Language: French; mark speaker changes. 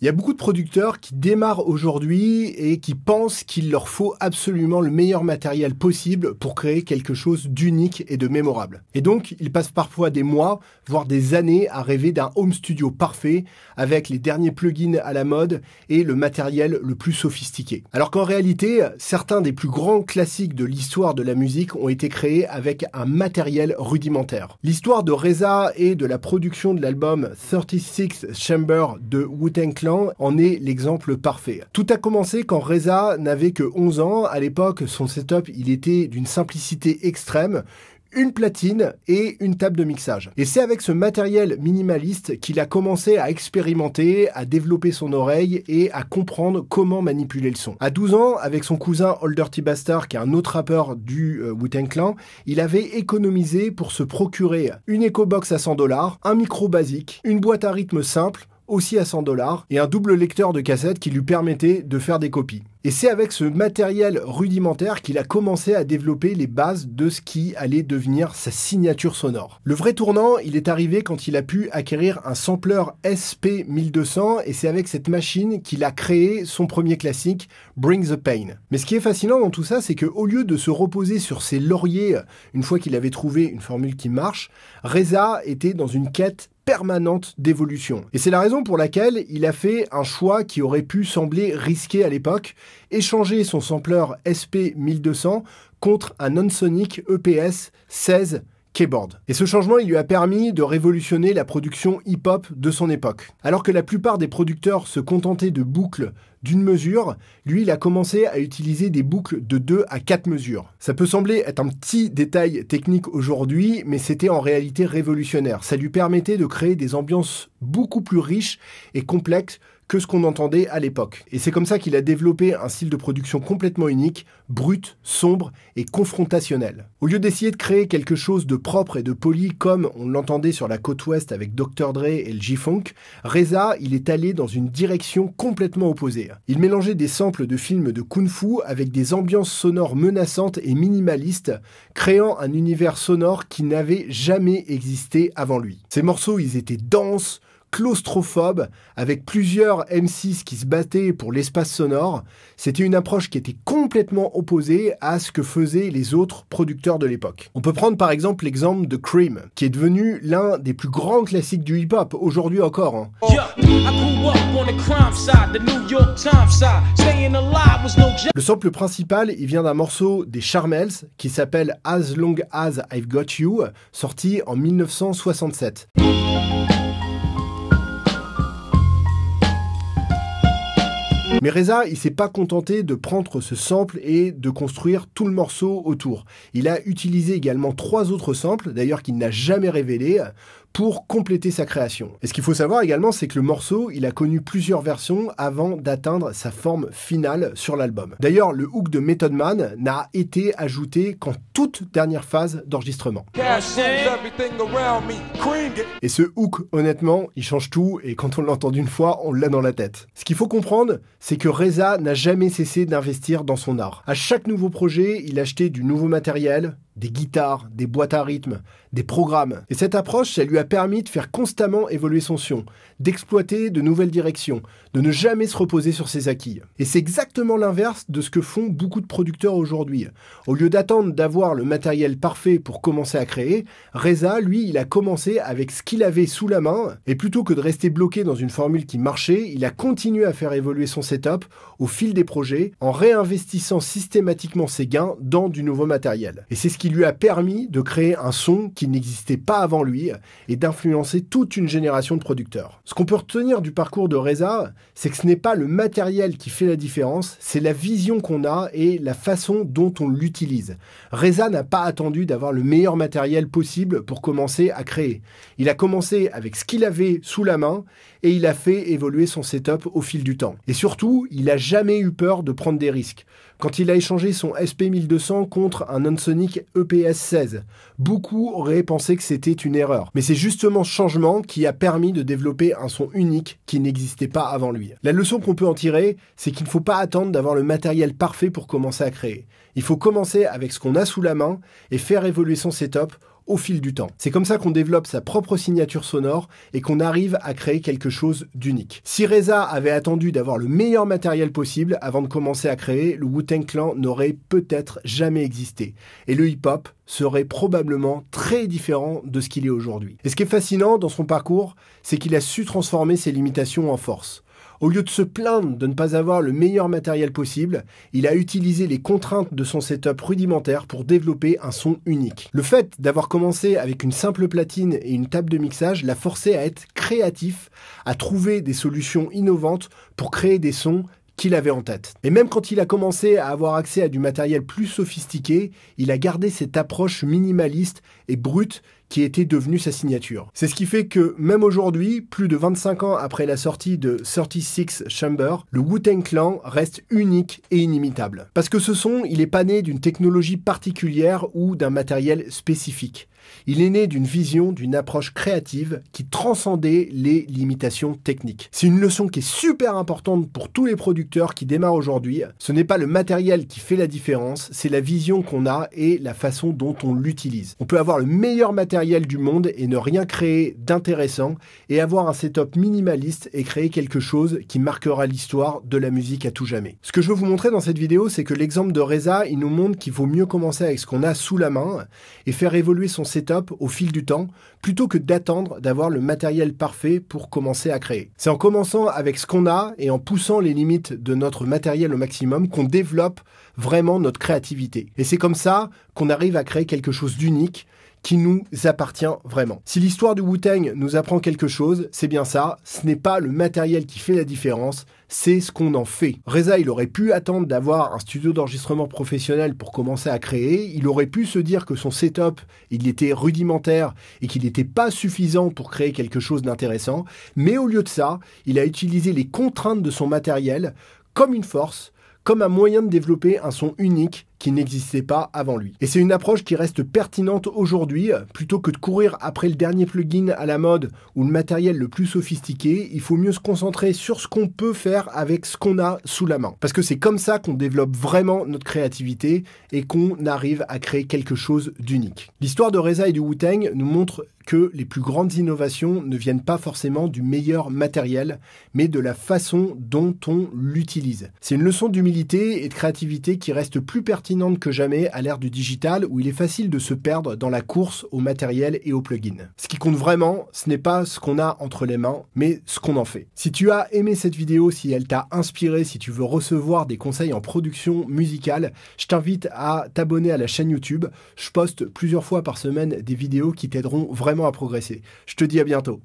Speaker 1: Il y a beaucoup de producteurs qui démarrent aujourd'hui et qui pensent qu'il leur faut absolument le meilleur matériel possible pour créer quelque chose d'unique et de mémorable. Et donc, ils passent parfois des mois, voire des années à rêver d'un home studio parfait avec les derniers plugins à la mode et le matériel le plus sophistiqué. Alors qu'en réalité, certains des plus grands classiques de l'histoire de la musique ont été créés avec un matériel rudimentaire. L'histoire de Reza et de la production de l'album 36 Chamber de Wu-Tang Clan en est l'exemple parfait. Tout a commencé quand Reza n'avait que 11 ans. À l'époque, son setup, il était d'une simplicité extrême. Une platine et une table de mixage. Et c'est avec ce matériel minimaliste qu'il a commencé à expérimenter, à développer son oreille et à comprendre comment manipuler le son. À 12 ans, avec son cousin Old Dirty Bastard, qui est un autre rappeur du Wu-Tang Clan, il avait économisé pour se procurer une EchoBox à $100, un micro basique, une boîte à rythme simple, aussi à $100, et un double lecteur de cassette qui lui permettait de faire des copies. Et c'est avec ce matériel rudimentaire qu'il a commencé à développer les bases de ce qui allait devenir sa signature sonore. Le vrai tournant, il est arrivé quand il a pu acquérir un sampler SP1200 et c'est avec cette machine qu'il a créé son premier classique, Bring the Pain. Mais ce qui est fascinant dans tout ça, c'est qu'au lieu de se reposer sur ses lauriers une fois qu'il avait trouvé une formule qui marche, Reza était dans une quête permanente d'évolution. Et c'est la raison pour laquelle il a fait un choix qui aurait pu sembler risqué à l'époque, échanger son sampler SP1200 contre un non-sonic EPS 16 keyboard. Et ce changement, il lui a permis de révolutionner la production hip-hop de son époque. Alors que la plupart des producteurs se contentaient de boucles d'une mesure, lui, il a commencé à utiliser des boucles de 2 à 4 mesures. Ça peut sembler être un petit détail technique aujourd'hui, mais c'était en réalité révolutionnaire. Ça lui permettait de créer des ambiances beaucoup plus riches et complexes que ce qu'on entendait à l'époque. Et c'est comme ça qu'il a développé un style de production complètement unique, brut, sombre et confrontationnel. Au lieu d'essayer de créer quelque chose de propre et de poli comme on l'entendait sur la côte ouest avec Dr. Dre et le G-Funk, Reza, il est allé dans une direction complètement opposée. Il mélangeait des samples de films de kung-fu avec des ambiances sonores menaçantes et minimalistes, créant un univers sonore qui n'avait jamais existé avant lui. Ces morceaux, ils étaient denses, claustrophobe, avec plusieurs M6 qui se battaient pour l'espace sonore. C'était une approche qui était complètement opposée à ce que faisaient les autres producteurs de l'époque. On peut prendre par exemple l'exemple de Cream, qui est devenu l'un des plus grands classiques du hip-hop, aujourd'hui encore. Le sample principal, il vient d'un morceau des Charmels, qui s'appelle As Long As I've Got You, sorti en 1967. Mais Reza, il s'est pas contenté de prendre ce sample et de construire tout le morceau autour. Il a utilisé également 3 autres samples, d'ailleurs qu'il n'a jamais révélés, pour compléter sa création. Et ce qu'il faut savoir également, c'est que le morceau, il a connu plusieurs versions avant d'atteindre sa forme finale sur l'album. D'ailleurs, le hook de Method Man n'a été ajouté qu'en toute dernière phase d'enregistrement. Et ce hook, honnêtement, il change tout et quand on l'entend d'une fois, on l'a dans la tête. Ce qu'il faut comprendre, c'est que Reza n'a jamais cessé d'investir dans son art. À chaque nouveau projet, il achetait du nouveau matériel, des guitares, des boîtes à rythme, des programmes. Et cette approche, ça lui a permis de faire constamment évoluer son son, d'exploiter de nouvelles directions, de ne jamais se reposer sur ses acquis. Et c'est exactement l'inverse de ce que font beaucoup de producteurs aujourd'hui. Au lieu d'attendre d'avoir le matériel parfait pour commencer à créer, Reza, lui, il a commencé avec ce qu'il avait sous la main, et plutôt que de rester bloqué dans une formule qui marchait, il a continué à faire évoluer son setup au fil des projets, en réinvestissant systématiquement ses gains dans du nouveau matériel. Et c'est ce qui lui a permis de créer un son qui n'existait pas avant lui et d'influencer toute une génération de producteurs. Ce qu'on peut retenir du parcours de Reza, c'est que ce n'est pas le matériel qui fait la différence, c'est la vision qu'on a et la façon dont on l'utilise. Reza n'a pas attendu d'avoir le meilleur matériel possible pour commencer à créer. Il a commencé avec ce qu'il avait sous la main et il a fait évoluer son setup au fil du temps. Et surtout, il n'a jamais eu peur de prendre des risques. Quand il a échangé son SP1200 contre un non-sonic EPS 16, beaucoup auraient pensé que c'était une erreur. Mais c'est justement ce changement qui a permis de développer un son unique qui n'existait pas avant lui. La leçon qu'on peut en tirer, c'est qu'il ne faut pas attendre d'avoir le matériel parfait pour commencer à créer. Il faut commencer avec ce qu'on a sous la main et faire évoluer son setup au fil du temps. C'est comme ça qu'on développe sa propre signature sonore et qu'on arrive à créer quelque chose d'unique. Si Reza avait attendu d'avoir le meilleur matériel possible avant de commencer à créer, le Wu-Tang Clan n'aurait peut-être jamais existé. Et le hip-hop serait probablement très différent de ce qu'il est aujourd'hui. Et ce qui est fascinant dans son parcours, c'est qu'il a su transformer ses limitations en force. Au lieu de se plaindre de ne pas avoir le meilleur matériel possible, il a utilisé les contraintes de son setup rudimentaire pour développer un son unique. Le fait d'avoir commencé avec une simple platine et une table de mixage l'a forcé à être créatif, à trouver des solutions innovantes pour créer des sons qu'il avait en tête. Et même quand il a commencé à avoir accès à du matériel plus sophistiqué, il a gardé cette approche minimaliste et brute qui était devenue sa signature. C'est ce qui fait que, même aujourd'hui, plus de 25 ans après la sortie de 36 Chambers, le Wu-Tang Clan reste unique et inimitable. Parce que ce son, il est pas né d'une technologie particulière ou d'un matériel spécifique. Il est né d'une vision, d'une approche créative qui transcendait les limitations techniques. C'est une leçon qui est super importante pour tous les producteurs qui démarrent aujourd'hui. Ce n'est pas le matériel qui fait la différence, c'est la vision qu'on a et la façon dont on l'utilise. On peut avoir le meilleur matériel du monde et ne rien créer d'intéressant et avoir un setup minimaliste et créer quelque chose qui marquera l'histoire de la musique à tout jamais. Ce que je veux vous montrer dans cette vidéo, c'est que l'exemple de Reza, il nous montre qu'il faut mieux commencer avec ce qu'on a sous la main et faire évoluer son setup au fil du temps, plutôt que d'attendre d'avoir le matériel parfait pour commencer à créer. C'est en commençant avec ce qu'on a et en poussant les limites de notre matériel au maximum qu'on développe vraiment notre créativité. Et c'est comme ça qu'on arrive à créer quelque chose d'unique qui nous appartient vraiment. Si l'histoire du Wu-Tang nous apprend quelque chose, c'est bien ça, ce n'est pas le matériel qui fait la différence, c'est ce qu'on en fait. Reza, il aurait pu attendre d'avoir un studio d'enregistrement professionnel pour commencer à créer, il aurait pu se dire que son setup, il était rudimentaire et qu'il n'était pas suffisant pour créer quelque chose d'intéressant, mais au lieu de ça, il a utilisé les contraintes de son matériel comme une force, comme un moyen de développer un son unique qui n'existait pas avant lui. Et c'est une approche qui reste pertinente aujourd'hui. Plutôt que de courir après le dernier plugin à la mode ou le matériel le plus sophistiqué, il faut mieux se concentrer sur ce qu'on peut faire avec ce qu'on a sous la main. Parce que c'est comme ça qu'on développe vraiment notre créativité et qu'on arrive à créer quelque chose d'unique. L'histoire de Reza et du Wu-Tang nous montre que les plus grandes innovations ne viennent pas forcément du meilleur matériel, mais de la façon dont on l'utilise. C'est une leçon d'humilité et de créativité qui reste plus pertinente que jamais à l'ère du digital où il est facile de se perdre dans la course au matériel et aux plugins. Ce qui compte vraiment, ce n'est pas ce qu'on a entre les mains, mais ce qu'on en fait. Si tu as aimé cette vidéo, si elle t'a inspiré, si tu veux recevoir des conseils en production musicale, je t'invite à t'abonner à la chaîne YouTube. Je poste plusieurs fois par semaine des vidéos qui t'aideront vraiment à progresser. Je te dis à bientôt.